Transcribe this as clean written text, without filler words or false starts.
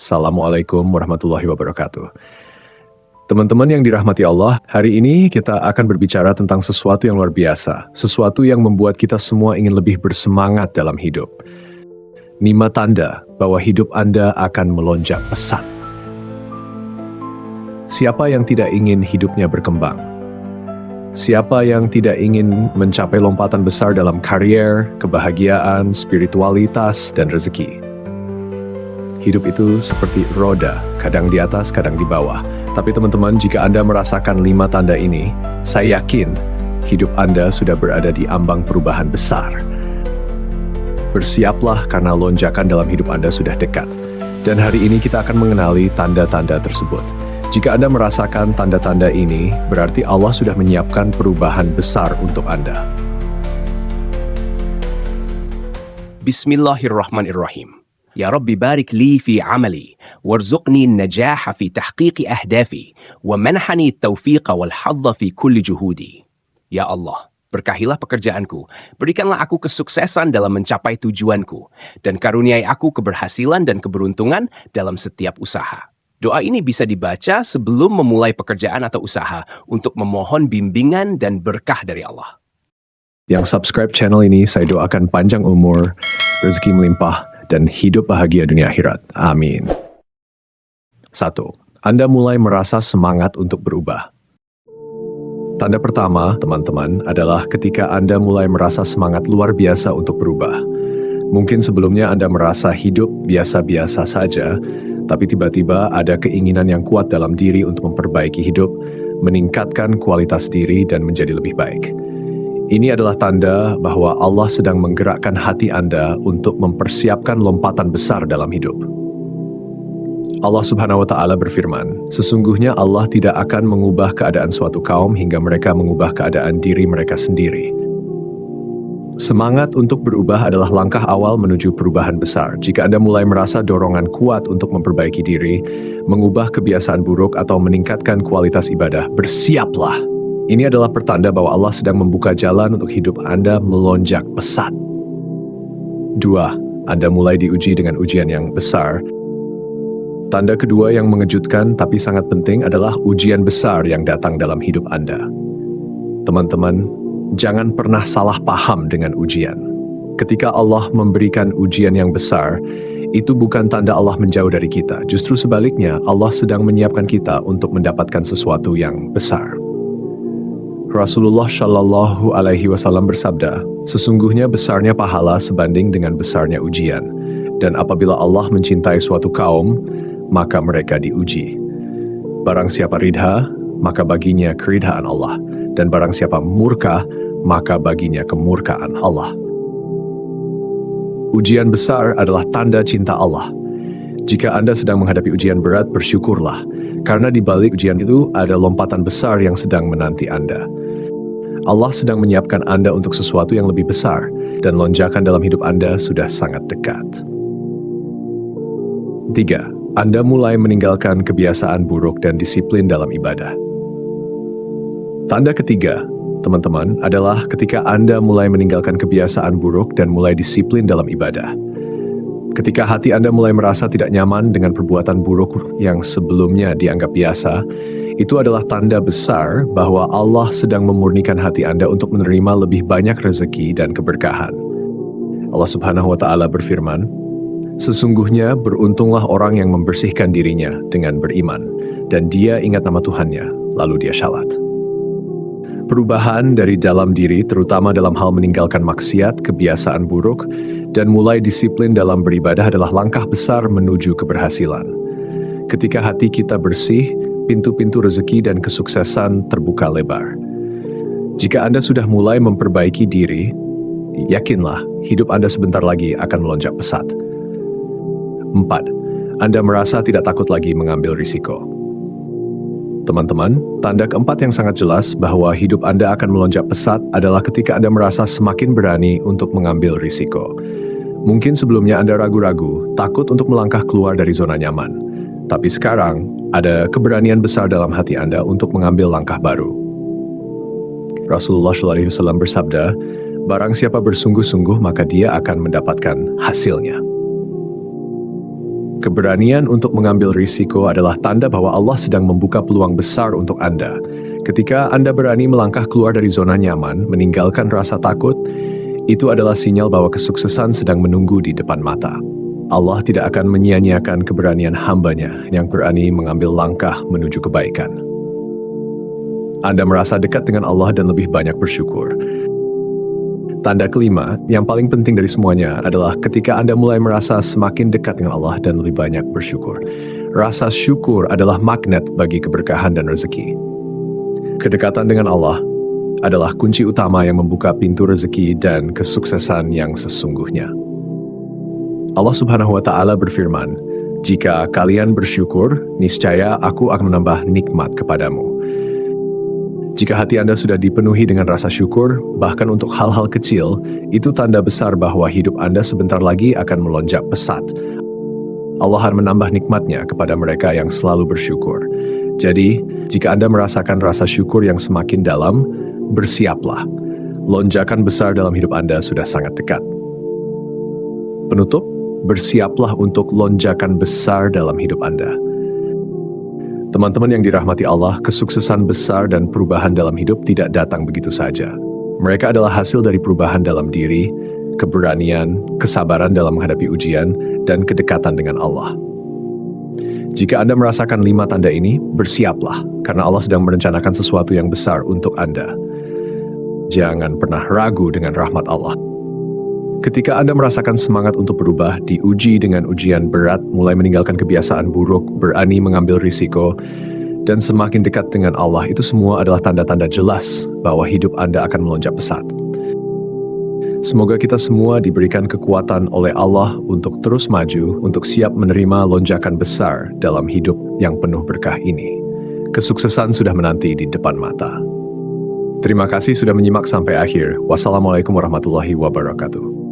Assalamualaikum warahmatullahi wabarakatuh. Teman-teman yang dirahmati Allah, hari ini kita akan berbicara tentang sesuatu yang luar biasa, sesuatu yang membuat kita semua ingin lebih bersemangat dalam hidup. 5 tanda bahwa hidup Anda akan melonjak pesat. Siapa yang tidak ingin hidupnya berkembang? Siapa yang tidak ingin mencapai lompatan besar dalam karier, kebahagiaan, spiritualitas, dan rezeki? Hidup itu seperti roda, kadang di atas, kadang di bawah. Tapi teman-teman, jika Anda merasakan 5 tanda ini, saya yakin hidup Anda sudah berada di ambang perubahan besar. Bersiaplah karena lonjakan dalam hidup Anda sudah dekat. Dan hari ini kita akan mengenali tanda-tanda tersebut. Jika Anda merasakan tanda-tanda ini, berarti Allah sudah menyiapkan perubahan besar untuk Anda. Bismillahirrahmanirrahim. يا رب بارك لي في عملي وارزقني النجاح في تحقيق أهدافي ومنحني التوفيق والحظ في كل جهودي. Ya Allah, berkahilah pekerjaanku, berikanlah aku kesuksesan dalam mencapai tujuanku, dan karuniai aku keberhasilan dan keberuntungan dalam setiap usaha. Doa ini bisa dibaca sebelum memulai pekerjaan atau usaha untuk memohon bimbingan dan berkah dari Allah. Yang subscribe channel ini, saya doakan panjang umur, rezeki melimpah, dan hidup bahagia dunia akhirat. Amin. 1. Anda mulai merasa semangat untuk berubah. Tanda pertama, teman-teman, adalah ketika Anda mulai merasa semangat luar biasa untuk berubah. Mungkin sebelumnya Anda merasa hidup biasa-biasa saja, tapi tiba-tiba ada keinginan yang kuat dalam diri untuk memperbaiki hidup, meningkatkan kualitas diri, dan menjadi lebih baik. Ini adalah tanda bahwa Allah sedang menggerakkan hati Anda untuk mempersiapkan lompatan besar dalam hidup. Allah Subhanahu wa Ta'ala berfirman, "Sesungguhnya Allah tidak akan mengubah keadaan suatu kaum hingga mereka mengubah keadaan diri mereka sendiri." Semangat untuk berubah adalah langkah awal menuju perubahan besar. Jika Anda mulai merasa dorongan kuat untuk memperbaiki diri, mengubah kebiasaan buruk, atau meningkatkan kualitas ibadah, bersiaplah. Ini adalah pertanda bahwa Allah sedang membuka jalan untuk hidup Anda melonjak pesat. 2. Anda mulai diuji dengan ujian yang besar. Tanda kedua yang mengejutkan tapi sangat penting adalah ujian besar yang datang dalam hidup Anda. Teman-teman, jangan pernah salah paham dengan ujian. Ketika Allah memberikan ujian yang besar, itu bukan tanda Allah menjauh dari kita. Justru sebaliknya, Allah sedang menyiapkan kita untuk mendapatkan sesuatu yang besar. Rasulullah Shallallahu Alaihi Wasallam bersabda, "Sesungguhnya besarnya pahala sebanding dengan besarnya ujian. Dan apabila Allah mencintai suatu kaum, maka mereka diuji. Barang siapa ridha, maka baginya keridhaan Allah. Dan barang siapa murka, maka baginya kemurkaan Allah." Ujian besar adalah tanda cinta Allah. Jika Anda sedang menghadapi ujian berat, bersyukurlah. Karena di balik ujian itu ada lompatan besar yang sedang menanti Anda. Allah sedang menyiapkan Anda untuk sesuatu yang lebih besar, dan lonjakan dalam hidup Anda sudah sangat dekat. 3. Anda mulai meninggalkan kebiasaan buruk dan disiplin dalam ibadah. Tanda ketiga, teman-teman, adalah ketika Anda mulai meninggalkan kebiasaan buruk dan mulai disiplin dalam ibadah. Ketika hati Anda mulai merasa tidak nyaman dengan perbuatan buruk yang sebelumnya dianggap biasa, itu adalah tanda besar bahwa Allah sedang memurnikan hati Anda untuk menerima lebih banyak rezeki dan keberkahan. Allah Subhanahu wa Ta'ala berfirman, "Sesungguhnya beruntunglah orang yang membersihkan dirinya dengan beriman, dan dia ingat nama Tuhannya, lalu dia salat." Perubahan dari dalam diri, terutama dalam hal meninggalkan maksiat, kebiasaan buruk, dan mulai disiplin dalam beribadah adalah langkah besar menuju keberhasilan. Ketika hati kita bersih, pintu-pintu rezeki dan kesuksesan terbuka lebar. Jika Anda sudah mulai memperbaiki diri, yakinlah hidup Anda sebentar lagi akan melonjak pesat. 4. Anda merasa tidak takut lagi mengambil risiko. Teman-teman, tanda keempat yang sangat jelas bahwa hidup Anda akan melonjak pesat adalah ketika Anda merasa semakin berani untuk mengambil risiko. Mungkin sebelumnya Anda ragu-ragu, takut untuk melangkah keluar dari zona nyaman. Tapi sekarang, ada keberanian besar dalam hati Anda untuk mengambil langkah baru. Rasulullah SAW bersabda, "Barang siapa bersungguh-sungguh, maka dia akan mendapatkan hasilnya." Keberanian untuk mengambil risiko adalah tanda bahwa Allah sedang membuka peluang besar untuk Anda. Ketika Anda berani melangkah keluar dari zona nyaman, meninggalkan rasa takut, itu adalah sinyal bahwa kesuksesan sedang menunggu di depan mata. Allah tidak akan menyia-nyiakan keberanian hamba-Nya yang berani mengambil langkah menuju kebaikan. Anda merasa dekat dengan Allah dan lebih banyak bersyukur. Tanda kelima, yang paling penting dari semuanya adalah ketika Anda mulai merasa semakin dekat dengan Allah dan lebih banyak bersyukur. Rasa syukur adalah magnet bagi keberkahan dan rezeki. Kedekatan dengan Allah adalah kunci utama yang membuka pintu rezeki dan kesuksesan yang sesungguhnya. Allah Subhanahu wa Ta'ala berfirman, "Jika kalian bersyukur, niscaya Aku akan menambah nikmat kepadamu." Jika hati Anda sudah dipenuhi dengan rasa syukur, bahkan untuk hal-hal kecil, itu tanda besar bahwa hidup Anda sebentar lagi akan melonjak pesat. Allah akan menambah nikmat-Nya kepada mereka yang selalu bersyukur. Jadi, jika Anda merasakan rasa syukur yang semakin dalam, bersiaplah. Lonjakan besar dalam hidup Anda sudah sangat dekat. Penutup, bersiaplah untuk lonjakan besar dalam hidup Anda. Teman-teman yang dirahmati Allah, kesuksesan besar dan perubahan dalam hidup tidak datang begitu saja. Mereka adalah hasil dari perubahan dalam diri, keberanian, kesabaran dalam menghadapi ujian, dan kedekatan dengan Allah. Jika Anda merasakan 5 tanda ini, bersiaplah, karena Allah sedang merencanakan sesuatu yang besar untuk Anda. Jangan pernah ragu dengan rahmat Allah. Ketika Anda merasakan semangat untuk berubah, diuji dengan ujian berat, mulai meninggalkan kebiasaan buruk, berani mengambil risiko, dan semakin dekat dengan Allah, itu semua adalah tanda-tanda jelas bahwa hidup Anda akan melonjak pesat. Semoga kita semua diberikan kekuatan oleh Allah untuk terus maju, untuk siap menerima lonjakan besar dalam hidup yang penuh berkah ini. Kesuksesan sudah menanti di depan mata. Terima kasih sudah menyimak sampai akhir. Wassalamualaikum warahmatullahi wabarakatuh.